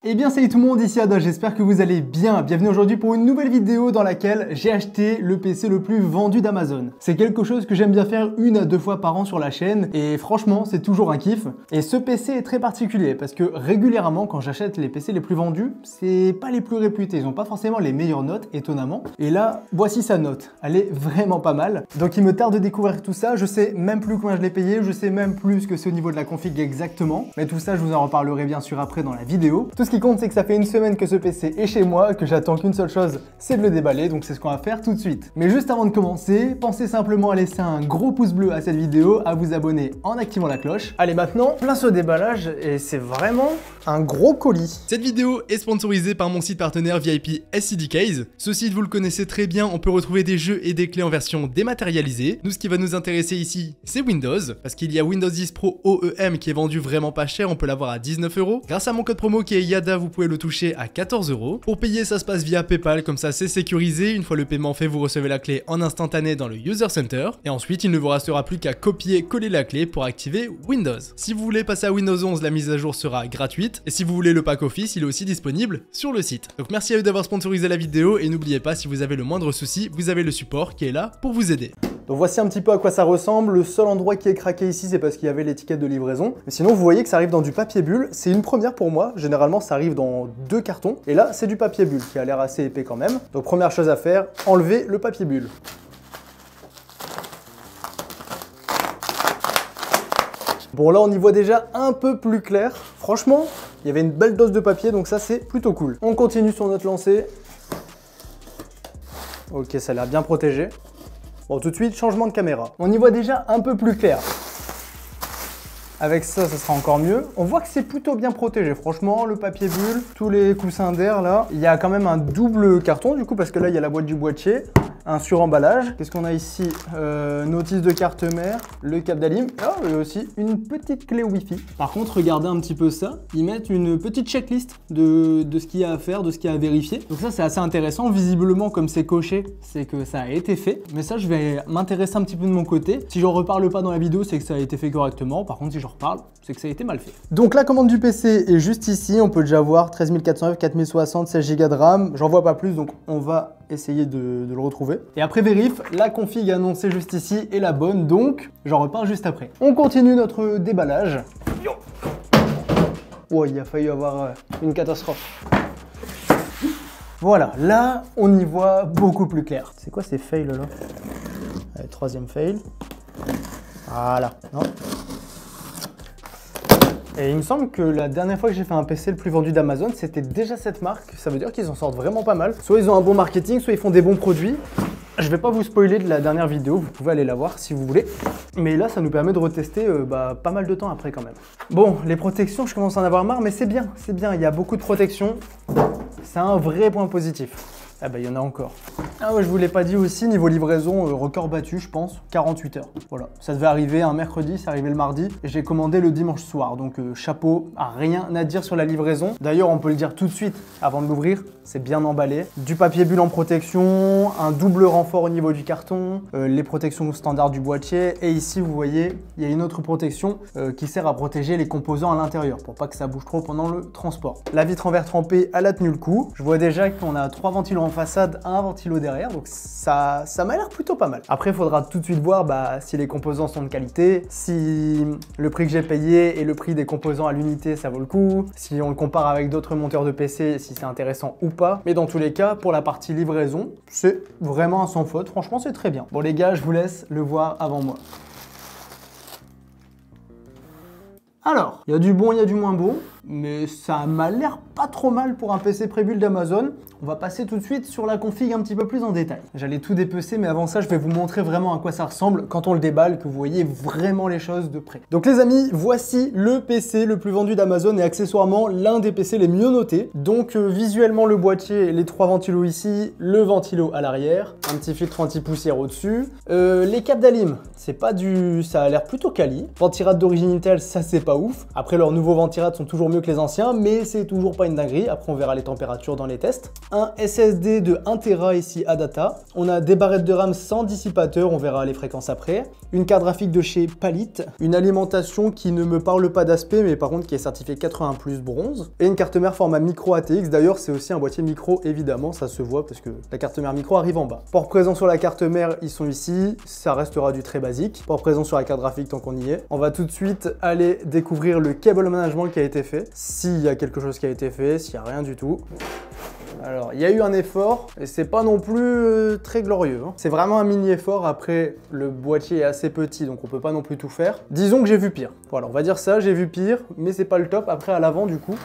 Eh bien salut tout le monde, ici Ada, j'espère que vous allez bien. Bienvenue aujourd'hui pour une nouvelle vidéo dans laquelle j'ai acheté le PC le plus vendu d'Amazon. C'est quelque chose que j'aime bien faire 1 à 2 fois par an sur la chaîne et franchement c'est toujours un kiff. Et ce PC est très particulier parce que régulièrement quand j'achète les PC les plus vendus, c'est pas les plus réputés, ils ont pas forcément les meilleures notes, étonnamment. Et là, voici sa note, elle est vraiment pas mal. Donc il me tarde de découvrir tout ça, je sais même plus combien je l'ai payé, je sais même plus ce que c'est au niveau de la config exactement. Mais tout ça je vous en reparlerai bien sûr après dans la vidéo. Tout ce qui compte, c'est que ça fait 1 semaine que ce PC est chez moi, que j'attends qu'une seule chose, c'est de le déballer, donc c'est ce qu'on va faire tout de suite. Mais juste avant de commencer, pensez simplement à laisser un gros pouce bleu à cette vidéo, à vous abonner en activant la cloche. Allez, maintenant, place au déballage, et c'est vraiment un gros colis. Cette vidéo est sponsorisée par mon site partenaire VIP SCDKs. Ce site, vous le connaissez très bien, on peut retrouver des jeux et des clés en version dématérialisée. Nous, ce qui va nous intéresser ici, c'est Windows, parce qu'il y a Windows 10 Pro OEM qui est vendu vraiment pas cher, on peut l'avoir à 19 €. Grâce à mon code promo qui est YADA, vous pouvez le toucher à 14 €. Pour payer, ça se passe via PayPal, comme ça c'est sécurisé. Une fois le paiement fait, vous recevez la clé en instantané dans le User Center. Et ensuite, il ne vous restera plus qu'à copier-coller la clé pour activer Windows. Si vous voulez passer à Windows 11, la mise à jour sera gratuite. Et si vous voulez le pack Office, il est aussi disponible sur le site. Donc merci à eux d'avoir sponsorisé la vidéo. Et n'oubliez pas, si vous avez le moindre souci, vous avez le support qui est là pour vous aider. Donc voici un petit peu à quoi ça ressemble. Le seul endroit qui est craqué ici, c'est parce qu'il y avait l'étiquette de livraison. Mais sinon, vous voyez que ça arrive dans du papier bulle. C'est une première pour moi. Généralement, ça arrive dans 2 cartons. Et là, c'est du papier bulle qui a l'air assez épais quand même. Donc première chose à faire, enlever le papier bulle. Bon, là, on y voit déjà un peu plus clair. Franchement, il y avait une belle dose de papier, donc ça, c'est plutôt cool. On continue sur notre lancée. Ok, ça a l'air bien protégé. Bon, tout de suite, changement de caméra. On y voit déjà un peu plus clair. Avec ça, ça sera encore mieux. On voit que c'est plutôt bien protégé. Franchement, le papier bulle, tous les coussins d'air là. Il y a quand même un double carton du coup, parce que là, il y a la boîte du boîtier, un suremballage. Qu'est-ce qu'on a ici? Notice de carte mère, le câble d'Alim. Ah, et aussi une petite clé Wi-Fi. Par contre, regardez un petit peu ça. Ils mettent une petite checklist de ce qu'il y a à faire, de ce qu'il y a à vérifier. Donc ça, c'est assez intéressant. Visiblement, comme c'est coché, c'est que ça a été fait. Mais ça, je vais m'intéresser un petit peu de mon côté. Si j'en reparle pas dans la vidéo, c'est que ça a été fait correctement. Par contre, si je reparle, c'est que ça a été mal fait. Donc la commande du PC est juste ici. On peut déjà voir 13409, 4060, 16 Go de RAM. J'en vois pas plus, donc on va essayer de le retrouver. Et après vérif, la config annoncée juste ici est la bonne, donc j'en repars juste après. On continue notre déballage. Oh, il a failli avoir une catastrophe. Voilà, là, on y voit beaucoup plus clair. C'est quoi ces fails là? Allez, 3e fail. Voilà, non. Et il me semble que la dernière fois que j'ai fait un PC le plus vendu d'Amazon, c'était déjà cette marque. Ça veut dire qu'ils en sortent vraiment pas mal. Soit ils ont un bon marketing, soit ils font des bons produits. Je vais pas vous spoiler de la dernière vidéo, vous pouvez aller la voir si vous voulez. Mais là, ça nous permet de retester pas mal de temps après quand même. Bon, les protections, je commence à en avoir marre, mais c'est bien, il y a beaucoup de protections. C'est un vrai point positif. Ah bah il y en a encore. Ah ouais, je vous l'ai pas dit aussi, niveau livraison, record battu je pense, 48 heures. Voilà, ça devait arriver un mercredi, c'est arrivé le mardi, et j'ai commandé le dimanche soir, donc chapeau, rien à dire sur la livraison. D'ailleurs on peut le dire tout de suite, avant de l'ouvrir, c'est bien emballé. Du papier bulle en protection, un double renfort au niveau du carton, les protections standards du boîtier, et ici vous voyez, il y a une autre protection qui sert à protéger les composants à l'intérieur, pour pas que ça bouge trop pendant le transport. La vitre en verre trempé, elle a tenu le coup. Je vois déjà qu'on a 3 ventilos en façade, un ventilo derrière, donc ça m'a l'air plutôt pas mal. Après, il faudra tout de suite voir si les composants sont de qualité, si le prix que j'ai payé et le prix des composants à l'unité, ça vaut le coup, si on le compare avec d'autres monteurs de PC, si c'est intéressant ou pas. Mais dans tous les cas, pour la partie livraison, c'est vraiment un sans faute. Franchement, c'est très bien. Bon les gars, je vous laisse le voir avant moi. Alors, il y a du bon, il y a du moins bon, mais ça m'a l'air pas trop mal pour un PC pré-build d'Amazon. On va passer tout de suite sur la config un petit peu plus en détail. J'allais tout dépecer, mais avant ça, je vais vous montrer vraiment à quoi ça ressemble quand on le déballe, que vous voyez vraiment les choses de près. Donc les amis, voici le PC le plus vendu d'Amazon et accessoirement l'un des PC les mieux notés. Donc visuellement le boîtier, les 3 ventilos ici, le ventilo à l'arrière, un petit filtre anti-poussière au-dessus. Les câbles d'Alim, c'est pas du... ça a l'air plutôt quali. Ventirad d'origine Intel, ça c'est pas ouf. Après leurs nouveaux ventirad sont toujours mieux mieux que les anciens, mais c'est toujours pas une dinguerie. Après, on verra les températures dans les tests. Un SSD de 1 Tera ici ADATA. On a des barrettes de RAM sans dissipateur, on verra les fréquences après. Une carte graphique de chez Palit. Une alimentation qui ne me parle pas d'aspect, mais par contre qui est certifiée 80+ bronze. Et une carte mère format micro ATX. D'ailleurs, c'est aussi un boîtier micro, évidemment, ça se voit parce que la carte mère micro arrive en bas. Port présent sur la carte mère, ils sont ici. Ça restera du très basique. Port présent sur la carte graphique tant qu'on y est. On va tout de suite aller découvrir le cable management qui a été fait. S'il y a quelque chose qui a été fait, s'il n'y a rien du tout. Alors, il y a eu un effort et c'est pas non plus très glorieux. Hein. C'est vraiment un mini effort. Après, le boîtier est assez petit donc on peut pas non plus tout faire. Disons que j'ai vu pire. Voilà, on va dire ça, j'ai vu pire, mais c'est pas le top. Après, à l'avant, du coup.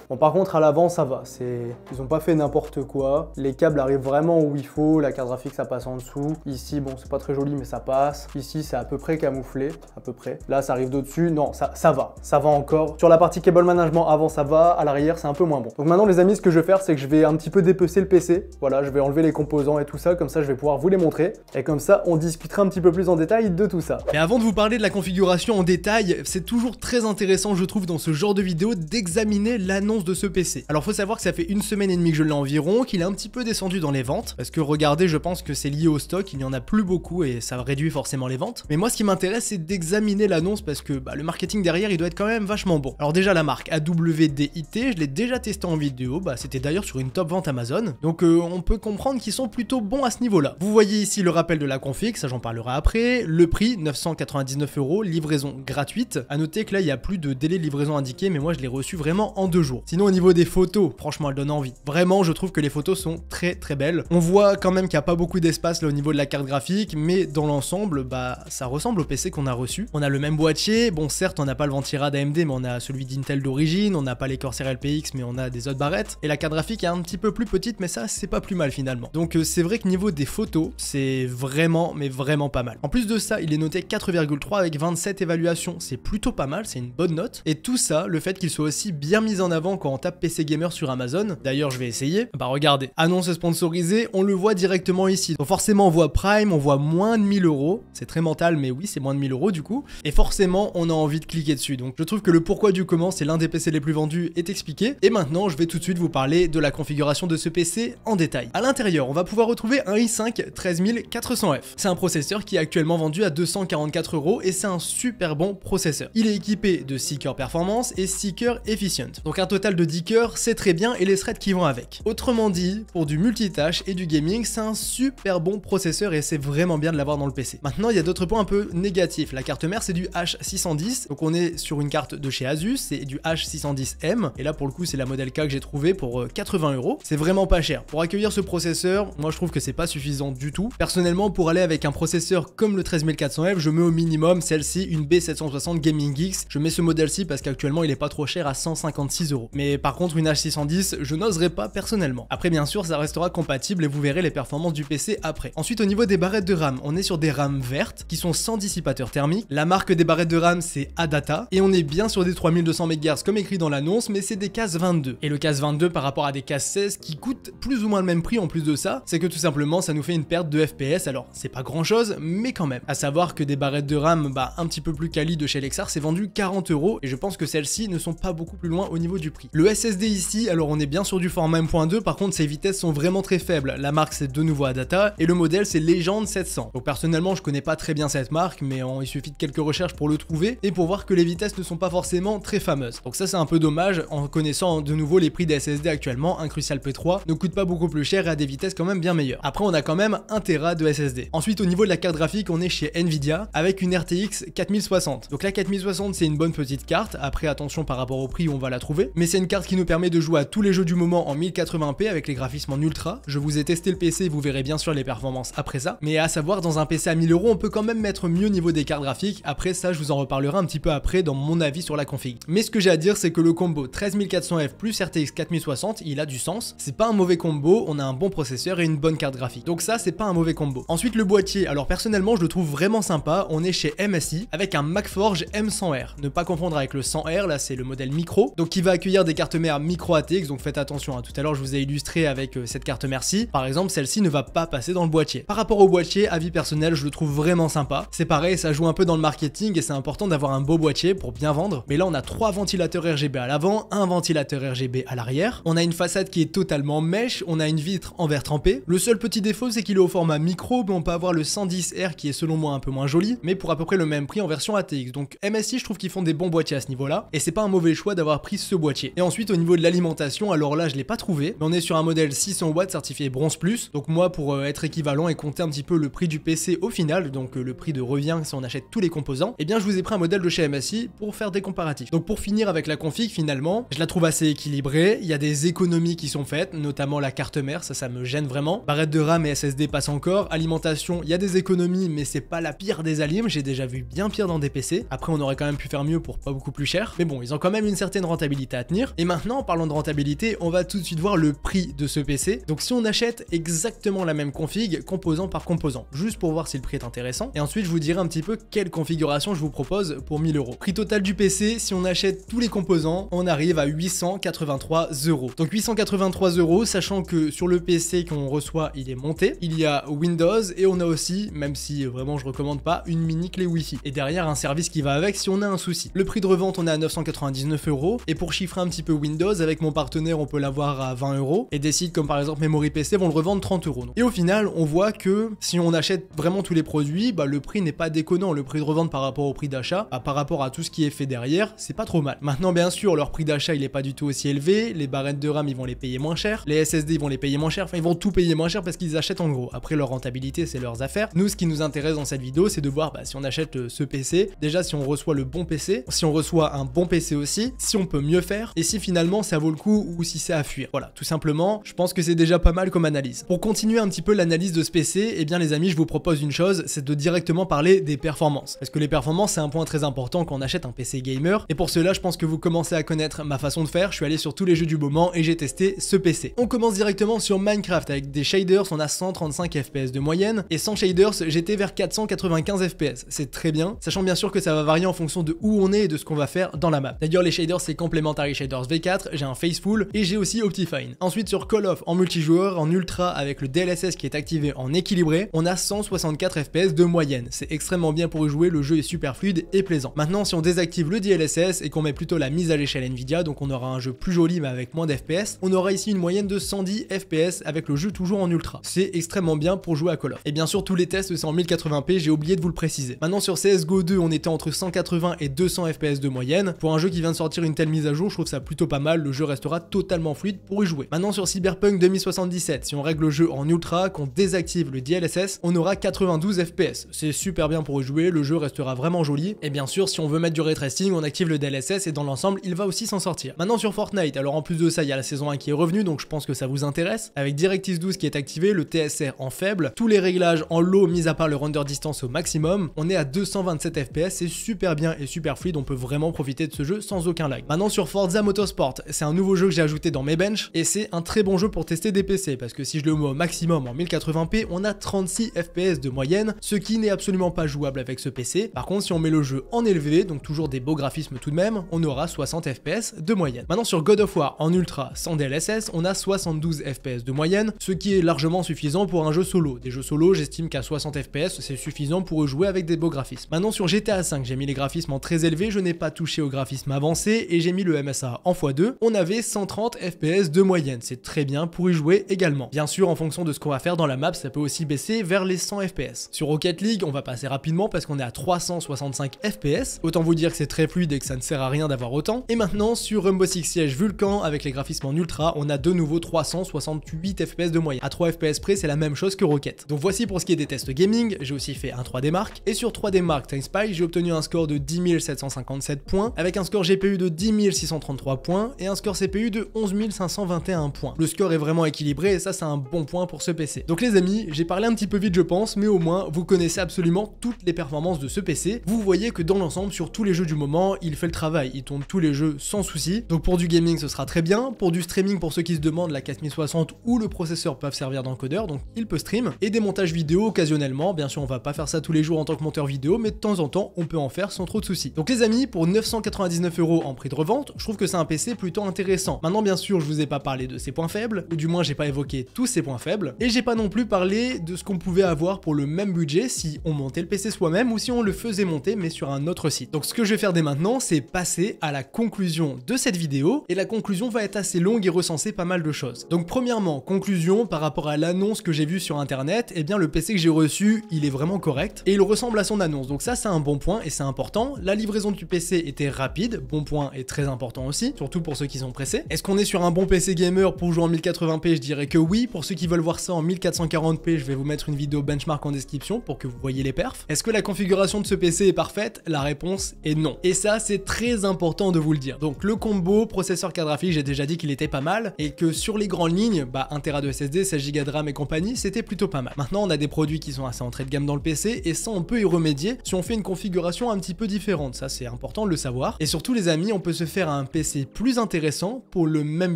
Bon, par contre, à l'avant, ça va. Ils ont pas fait n'importe quoi. Les câbles arrivent vraiment où il faut. La carte graphique, ça passe en dessous. Ici, bon, c'est pas très joli, mais ça passe. Ici, c'est à peu près camouflé. À peu près. Là, ça arrive d'au-dessus. Non, ça va. Ça va encore. Sur la partie cable management, avant, ça va. À l'arrière, c'est un peu moins bon. Donc maintenant, les amis, ce que je vais faire, c'est que je vais un petit peu dépecer le PC. Voilà, je vais enlever les composants et tout ça. Comme ça, je vais pouvoir vous les montrer. Et comme ça, on discutera un petit peu plus en détail de tout ça. Mais avant de vous parler de la configuration en détail, c'est toujours très intéressant, je trouve, dans ce genre de vidéo, d'examiner l'annonce de ce PC. Alors faut savoir que ça fait 1 semaine et demie que je l'ai environ, qu'il est un petit peu descendu dans les ventes, parce que regardez, je pense que c'est lié au stock, il n'y en a plus beaucoup et ça réduit forcément les ventes. Mais moi ce qui m'intéresse c'est d'examiner l'annonce parce que le marketing derrière il doit être quand même vachement bon. Alors déjà la marque AWDIT, je l'ai déjà testé en vidéo, c'était d'ailleurs sur une top vente Amazon, donc on peut comprendre qu'ils sont plutôt bons à ce niveau-là. Vous voyez ici le rappel de la config, ça j'en parlerai après, le prix 999 €, livraison gratuite. À noter que là il n'y a plus de délai de livraison indiqué, mais moi je l'ai reçu vraiment en 2 jours. Sinon au niveau des photos, franchement elles donnent envie. Vraiment je trouve que les photos sont très très belles. On voit quand même qu'il n'y a pas beaucoup d'espace là au niveau de la carte graphique, mais dans l'ensemble ça ressemble au PC qu'on a reçu. On a le même boîtier, bon certes on n'a pas le Ventirad AMD mais on a celui d'Intel d'origine, on n'a pas les Corsair LPX mais on a des autres barrettes. Et la carte graphique est un petit peu plus petite mais ça c'est pas plus mal finalement. Donc c'est vrai que niveau des photos c'est vraiment mais vraiment pas mal. En plus de ça il est noté 4,3 avec 27 évaluations, c'est plutôt pas mal, c'est une bonne note. Et tout ça, le fait qu'il soit aussi bien mis en avant quand on tape PC Gamer sur Amazon, d'ailleurs je vais essayer, regardez, annonce sponsorisée, on le voit directement ici. Donc forcément on voit Prime, on voit moins de 1000 €, c'est très mental mais oui c'est moins de 1000 € du coup, et forcément on a envie de cliquer dessus. Donc je trouve que le pourquoi du comment, c'est l'un des PC les plus vendus, est expliqué. Et maintenant je vais tout de suite vous parler de la configuration de ce PC en détail. À l'intérieur on va pouvoir retrouver un i5 13400F. C'est un processeur qui est actuellement vendu à 244 € et c'est un super bon processeur. Il est équipé de 6 cœurs performance et 6 cœurs efficient. Donc un total de 10 cœurs, c'est très bien, et les threads qui vont avec. Autrement dit, pour du multitâche et du gaming, c'est un super bon processeur et c'est vraiment bien de l'avoir dans le PC. Maintenant, il y a d'autres points un peu négatifs. La carte mère, c'est du H610, donc on est sur une carte de chez Asus, c'est du H610M, et là pour le coup, c'est la modèle K que j'ai trouvé pour 80 €. C'est vraiment pas cher. Pour accueillir ce processeur, moi je trouve que c'est pas suffisant du tout. Personnellement, pour aller avec un processeur comme le 13400F, je mets au minimum celle-ci, une B760 Gaming Geeks. Je mets ce modèle-ci parce qu'actuellement il est pas trop cher à 156 €. Mais par contre, une H610, je n'oserais pas personnellement. Après bien sûr ça restera compatible et vous verrez les performances du PC après. Ensuite au niveau des barrettes de RAM, on est sur des RAM vertes qui sont sans dissipateur thermique. La marque des barrettes de RAM c'est ADATA et on est bien sur des 3200 MHz comme écrit dans l'annonce, mais c'est des cases 22. Et le case 22 par rapport à des cases 16 qui coûtent plus ou moins le même prix en plus de ça, c'est que tout simplement ça nous fait une perte de FPS. Alors c'est pas grand chose mais quand même. À savoir que des barrettes de RAM un petit peu plus quali de chez Lexar c'est vendu 40 € et je pense que celles-ci ne sont pas beaucoup plus loin au niveau du prix. Le SSD ici, alors on est bien sur du format M.2, par contre ses vitesses sont vraiment très faibles. La marque c'est de nouveau ADATA et le modèle c'est Legend 700. Donc personnellement je connais pas très bien cette marque mais il suffit de quelques recherches pour le trouver et pour voir que les vitesses ne sont pas forcément très fameuses. Donc ça c'est un peu dommage en connaissant de nouveau les prix des SSD actuellement. Un Crucial P3 ne coûte pas beaucoup plus cher et a des vitesses quand même bien meilleures. Après on a quand même 1 Tera de SSD. Ensuite au niveau de la carte graphique on est chez Nvidia avec une RTX 4060. Donc la 4060 c'est une bonne petite carte. Après attention par rapport au prix où on va la trouver, mais c'est une carte qui nous permet de jouer à tous les jeux du moment en 1080p avec les graphismes en ultra. Je vous ai testé le PC, vous verrez bien sûr les performances après ça. Mais à savoir, dans un PC à 1000 €, on peut quand même mettre mieux au niveau des cartes graphiques. Après ça, je vous en reparlerai un petit peu après dans mon avis sur la config. Mais ce que j'ai à dire, c'est que le combo 13400F plus RTX 4060, il a du sens. C'est pas un mauvais combo, on a un bon processeur et une bonne carte graphique. Donc ça, c'est pas un mauvais combo. Ensuite, le boîtier. Alors personnellement, je le trouve vraiment sympa. On est chez MSI avec un MacForge M100R. Ne pas confondre avec le 100R, là c'est le modèle micro. Donc qui va accueillir dire des cartes mères micro ATX, donc faites attention, hein. Tout à l'heure je vous ai illustré avec cette carte mère-ci. Par exemple, celle-ci ne va pas passer dans le boîtier. Par rapport au boîtier, avis personnel, je le trouve vraiment sympa. C'est pareil, ça joue un peu dans le marketing et c'est important d'avoir un beau boîtier pour bien vendre. Mais là, on a 3 ventilateurs RGB à l'avant, un ventilateur RGB à l'arrière. On a une façade qui est totalement mèche, on a une vitre en verre trempé. Le seul petit défaut, c'est qu'il est au format micro, mais on peut avoir le 110R qui est selon moi un peu moins joli, mais pour à peu près le même prix en version ATX. Donc MSI, je trouve qu'ils font des bons boîtiers à ce niveau-là, et c'est pas un mauvais choix d'avoir pris ce boîtier. Et ensuite, au niveau de l'alimentation, alors là, je l'ai pas trouvé, mais on est sur un modèle 600 watts certifié bronze plus. Donc moi, pour être équivalent et compter un petit peu le prix du PC au final, donc le prix de revient si on achète tous les composants, eh bien je vous ai pris un modèle de chez MSI pour faire des comparatifs. Donc pour finir avec la config, finalement, je la trouve assez équilibrée, il y a des économies qui sont faites, notamment la carte mère, ça me gêne vraiment. Barrette de RAM et SSD passent encore, alimentation, il y a des économies, mais c'est pas la pire des alims, j'ai déjà vu bien pire dans des PC. Après on aurait quand même pu faire mieux pour pas beaucoup plus cher, mais bon, ils ont quand même une certaine rentabilité à tenir. Et maintenant, en parlant de rentabilité, on va tout de suite voir le prix de ce PC. Donc si on achète exactement la même config, composant par composant, juste pour voir si le prix est intéressant, et ensuite je vous dirai un petit peu quelle configuration je vous propose pour 1000 €. Prix total du PC, si on achète tous les composants, on arrive à 883 €. Donc 883 €, sachant que sur le PC qu'on reçoit, il est monté, il y a Windows et on a aussi, même si vraiment je recommande pas, une mini clé Wi-Fi. Et derrière un service qui va avec si on a un souci. Le prix de revente, on est à 999 €. Et pour chiffrer un petit peu Windows, avec mon partenaire, on peut l'avoir à 20 €. Et des sites comme par exemple Memory PC vont le revendre 30 €. Et au final, on voit que si on achète vraiment tous les produits, le prix n'est pas déconnant. Le prix de revente par rapport au prix d'achat, par rapport à tout ce qui est fait derrière, c'est pas trop mal. Maintenant, bien sûr, leur prix d'achat, il est pas du tout aussi élevé. Les barrettes de RAM, ils vont les payer moins cher. Les SSD, ils vont les payer moins cher. Enfin, ils vont tout payer moins cher parce qu'ils achètent en gros. Après, leur rentabilité, c'est leurs affaires. Nous, ce qui nous intéresse dans cette vidéo, c'est de voir si on achète ce PC, déjà si on reçoit le bon PC, si on reçoit un bon PC aussi, si on peut mieux faire, et si finalement ça vaut le coup ou si c'est à fuir. Voilà, tout simplement, je pense que c'est déjà pas mal comme analyse. Pour continuer un petit peu l'analyse de ce PC, eh bien les amis, je vous propose une chose, c'est de directement parler des performances. Parce que les performances, c'est un point très important quand on achète un PC gamer, et pour cela, je pense que vous commencez à connaître ma façon de faire. Je suis allé sur tous les jeux du moment et j'ai testé ce PC. On commence directement sur Minecraft avec des shaders, on a 135 FPS de moyenne, et sans shaders, j'étais vers 495 FPS. C'est très bien, sachant bien sûr que ça va varier en fonction de où on est et de ce qu'on va faire dans la map. D'ailleurs, les shaders, c'est Complementary Shaders V4, j'ai un Faceful et j'ai aussi Optifine. Ensuite, sur Call of en multijoueur, en ultra avec le DLSS qui est activé en équilibré, on a 164 FPS de moyenne. C'est extrêmement bien pour y jouer, le jeu est super fluide et plaisant. Maintenant, si on désactive le DLSS et qu'on met plutôt la mise à l'échelle Nvidia, donc on aura un jeu plus joli mais avec moins d'FPS, on aura ici une moyenne de 110 FPS avec le jeu toujours en ultra. C'est extrêmement bien pour jouer à Call of. Et bien sûr, tous les tests c'est en 1080p, j'ai oublié de vous le préciser. Maintenant, sur CSGO 2, on était entre 180 et 200 FPS de moyenne. Pour un jeu qui vient de sortir une telle mise à jour, je trouve ça plutôt pas mal, le jeu restera totalement fluide pour y jouer. Maintenant, sur Cyberpunk 2077, si on règle le jeu en ultra, qu'on désactive le DLSS, on aura 92 FPS. C'est super bien pour y jouer, le jeu restera vraiment joli. Et bien sûr, si on veut mettre du ray tracing, on active le DLSS et dans l'ensemble, il va aussi s'en sortir. Maintenant, sur Fortnite, alors en plus de ça, il y a la saison 1 qui est revenue, donc je pense que ça vous intéresse. Avec DirectX 12 qui est activé, le TSR en faible, tous les réglages en low, mis à part le render distance au maximum, on est à 227 FPS, c'est super bien et super fluide, on peut vraiment profiter de ce jeu sans aucun lag. Maintenant sur Forza Motorsport, c'est un nouveau jeu que j'ai ajouté dans mes benches et c'est un très bon jeu pour tester des PC parce que si je le mets au maximum en 1080p, on a 36 FPS de moyenne, ce qui n'est absolument pas jouable avec ce PC. Par contre, si on met le jeu en élevé, donc toujours des beaux graphismes tout de même, on aura 60 FPS de moyenne. Maintenant sur God of War en ultra sans DLSS, on a 72 FPS de moyenne, ce qui est largement suffisant pour un jeu solo. Des jeux solo, j'estime qu'à 60 FPS, c'est suffisant pour jouer avec des beaux graphismes. Maintenant sur GTA 5, j'ai mis les graphismes en très élevé, je n'ai pas touché au graphisme avancé et j'ai mis le MSA en x2. On avait 130 FPS de moyenne, c'est très bien pour y jouer également. Bien sûr, en fonction de ce qu'on va faire dans la map, ça peut aussi baisser vers les 100 FPS. Sur Rocket League, on va passer rapidement parce qu'on est à 365 FPS. Autant vous dire que c'est très fluide et que ça ne sert à rien d'avoir autant. Et maintenant sur Rainbow Six Siege Vulcan, avec les graphismes en ultra, on a de nouveau 368 FPS de moyenne. À 3 FPS près, c'est la même chose que Rocket. Donc voici pour ce qui est des tests gaming, j'ai aussi fait un 3D Mark. Et sur 3D Mark Time Spy, j'ai obtenu un score de 10 757 points, avec un score GPU de 10 633 points et un score CPU de 11 521 points. Le score est vraiment équilibré et ça c'est un bon point pour ce PC. Donc les amis, j'ai parlé un petit peu vite je pense, mais au moins vous connaissez absolument toutes les performances de ce PC. Vous voyez que dans l'ensemble, sur tous les jeux du moment, il fait le travail, il tourne tous les jeux sans souci. Donc pour du gaming ce sera très bien, pour du streaming pour ceux qui se demandent, la 4060 ou le processeur peuvent servir d'encodeur, donc il peut stream, et des montages vidéo occasionnellement. Bien sûr on va pas faire ça tous les jours en tant que monteur vidéo, mais de temps en temps on peut en faire sans trop de soucis. Donc les amis, pour 999 € en prix de revente, je trouve que c'est un PC plutôt intéressant. Maintenant bien sûr je vous ai pas parlé de ses points faibles, ou du moins j'ai pas évoqué tous ses points faibles, et j'ai pas non plus parlé de ce qu'on pouvait avoir pour le même budget si on montait le PC soi-même ou si on le faisait monter mais sur un autre site. Donc ce que je vais faire dès maintenant, c'est passer à la conclusion de cette vidéo, et la conclusion va être assez longue et recenser pas mal de choses. Donc premièrement, conclusion par rapport à l'annonce que j'ai vue sur internet, eh bien le PC que j'ai reçu, il est vraiment correct, et il ressemble à son annonce, donc ça c'est un bon point et c'est important. La livraison du PC était rapide, bon point et très important aussi, surtout pour ceux qui sont pressés. Est-ce qu'on est sur un bon PC gamer pour jouer en 1080p? Je dirais que oui. Pour ceux qui veulent voir ça en 1440p, je vais vous mettre une vidéo benchmark en description pour que vous voyez les perfs. Est-ce que la configuration de ce PC est parfaite? La réponse est non. Et ça c'est très important de vous le dire. Donc le combo processeur carte graphique, j'ai déjà dit qu'il était pas mal, et que sur les grandes lignes, 1 Tera de SSD, 16 Go de RAM et compagnie, c'était plutôt pas mal. Maintenant on a des produits qui sont assez entrée de gamme dans le PC, et ça on peut y remédier si on fait une configuration un petit peu différente. Ça c'est important de le savoir. Et surtout les amis, on peut se faire un PC plus intéressant pour le même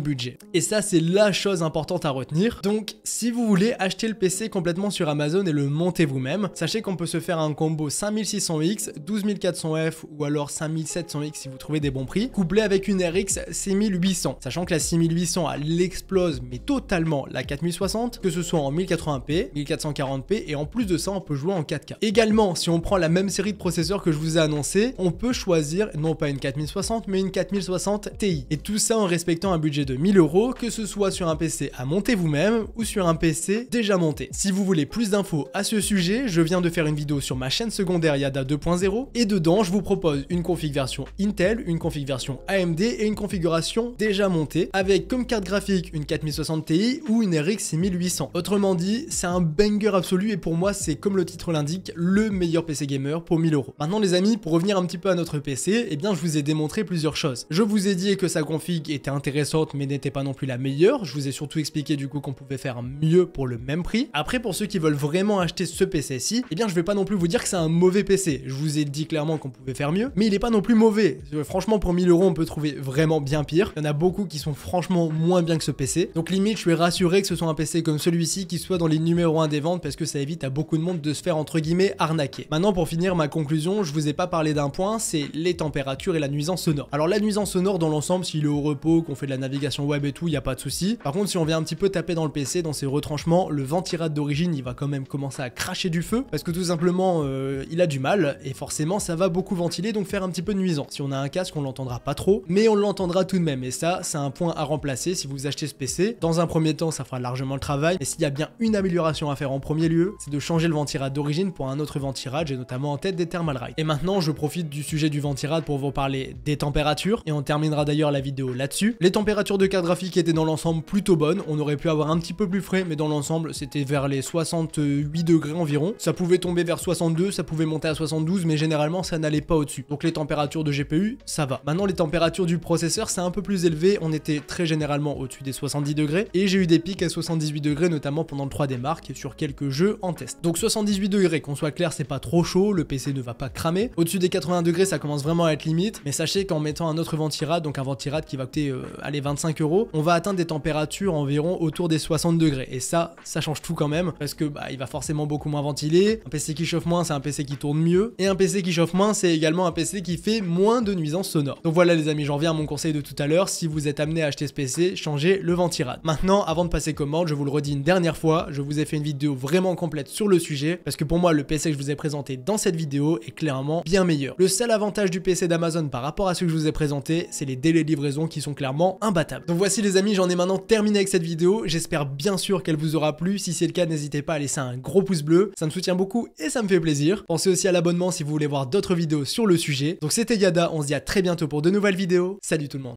budget. Et ça c'est la chose importante à retenir. Donc si vous voulez acheter le PC complètement sur Amazon et le monter vous-même, sachez qu'on peut se faire un combo 5600X, 12400F ou alors 5700X si vous trouvez des bons prix, couplé avec une RX 6800. Sachant que la 6800 elle explose mais totalement la 4060, que ce soit en 1080p, 1440p, et en plus de ça on peut jouer en 4K. Également, si on prend la même série de processeurs que je vous ai annoncé, on peut choisir non pas une 4060 mais une 4060 Ti. Et tout ça en respectant un budget de 1000 €, que ce soit sur un PC à monter vous-même ou sur un PC déjà monté. Si vous voulez plus d'infos à ce sujet, je viens de faire une vidéo sur ma chaîne secondaire Yada 2.0, et dedans je vous propose une config version Intel, une config version AMD et une configuration déjà montée avec comme carte graphique une 4060 Ti ou une RX 6800. Autrement dit, c'est un banger absolu, et pour moi c'est, comme le titre l'indique, le meilleur PC gamer pour 1000 €. Maintenant les amis, pour revenir un petit peu à notre PC, eh bien je vous ai démontré plusieurs choses. Je vous ai dit que sa config était intéressante mais n'était pas non plus la meilleure. Je vous ai surtout expliqué du coup qu'on pouvait faire mieux pour le même prix. Après, pour ceux qui veulent vraiment acheter ce PC-ci, eh bien je vais pas non plus vous dire que c'est un mauvais PC. Je vous ai dit clairement qu'on pouvait faire mieux, mais il est pas non plus mauvais. Franchement, pour 1000 € on peut trouver vraiment bien pire. Il y en a beaucoup qui sont franchement moins bien que ce PC. Donc limite, je suis rassuré que ce soit un PC comme celui-ci qui soit dans les numéros 1 des ventes, parce que ça évite à beaucoup de monde de se faire entre guillemets arnaquer. Maintenant, pour finir ma conclusion, je vous ai pas parlé d'un point, c'est les températures et la nuisance sonore. Alors la nuisance sonore dans l'ensemble, s'il est au repos, qu'on fait de la navigation web et tout, il y a pas de souci. Par contre, si on vient un petit peu taper dans le PC, dans ses retranchements, le ventirad d'origine, il va quand même commencer à cracher du feu, parce que tout simplement, il a du mal, et forcément ça va beaucoup ventiler, donc faire un petit peu de nuisance. Si on a un casque, on l'entendra pas trop, mais on l'entendra tout de même, et ça, c'est un point à remplacer si vous achetez ce PC. Dans un premier temps, ça fera largement le travail, et s'il y a bien une amélioration à faire en premier lieu, c'est de changer le ventirad d'origine pour un autre ventirad, j'ai notamment en tête des Thermalright. Et maintenant, je profite du sujet du ventirad pour vous parler des températures, et on terminera d'ailleurs la vidéo là-dessus. Les températures de carte graphique étaient dans l'ensemble plutôt bonnes, on aurait pu avoir un petit peu plus frais, mais dans l'ensemble, c'était vers les 68 degrés environ. Ça pouvait tomber vers 62, ça pouvait monter à 72, mais généralement, ça n'allait pas au-dessus. Donc les températures de GPU, ça va. Maintenant, les températures du processeur, c'est un peu plus élevé, on était très généralement au-dessus des 70 degrés, et j'ai eu des pics à 78 degrés, notamment pendant le 3D Mark, sur quelques jeux en test. Donc 78 degrés, qu'on soit clair, c'est pas trop chaud, le PC ne va pas cramer. Au-dessus des 80 degrés, ça commence vraiment à être limite, mais sachez qu'en mettant un autre ventirad, donc un ventirad qui va coûter, allez, 25 €, on va atteindre des températures environ autour des 60 degrés, et ça change tout quand même, parce que il va forcément beaucoup moins ventiler. Un PC qui chauffe moins, c'est un PC qui tourne mieux, et un PC qui chauffe moins, c'est également un PC qui fait moins de nuisances sonores. Donc voilà les amis, j'en reviens à mon conseil de tout à l'heure, si vous êtes amené à acheter ce PC, changez le ventirad. Maintenant, avant de passer commande, je vous le redis une dernière fois, je vous ai fait une vidéo vraiment complète sur le sujet, parce que pour moi, le PC que je vous ai présenté dans cette vidéo est clairement bien meilleur. Le seul avantage du PC d'Amazon par rapport à ce que je vous ai présenté, c'est les délais de livraison qui sont clairement imbattables. Donc voici les amis, j'en ai maintenant terminé avec cette vidéo, j'espère bien sûr qu'elle vous aura plu. Si c'est le cas, n'hésitez pas à laisser un gros pouce bleu, ça me soutient beaucoup et ça me fait plaisir. Pensez aussi à l'abonnement si vous voulez voir d'autres vidéos sur le sujet. Donc c'était Yada, on se dit à très bientôt pour de nouvelles vidéos. Salut tout le monde.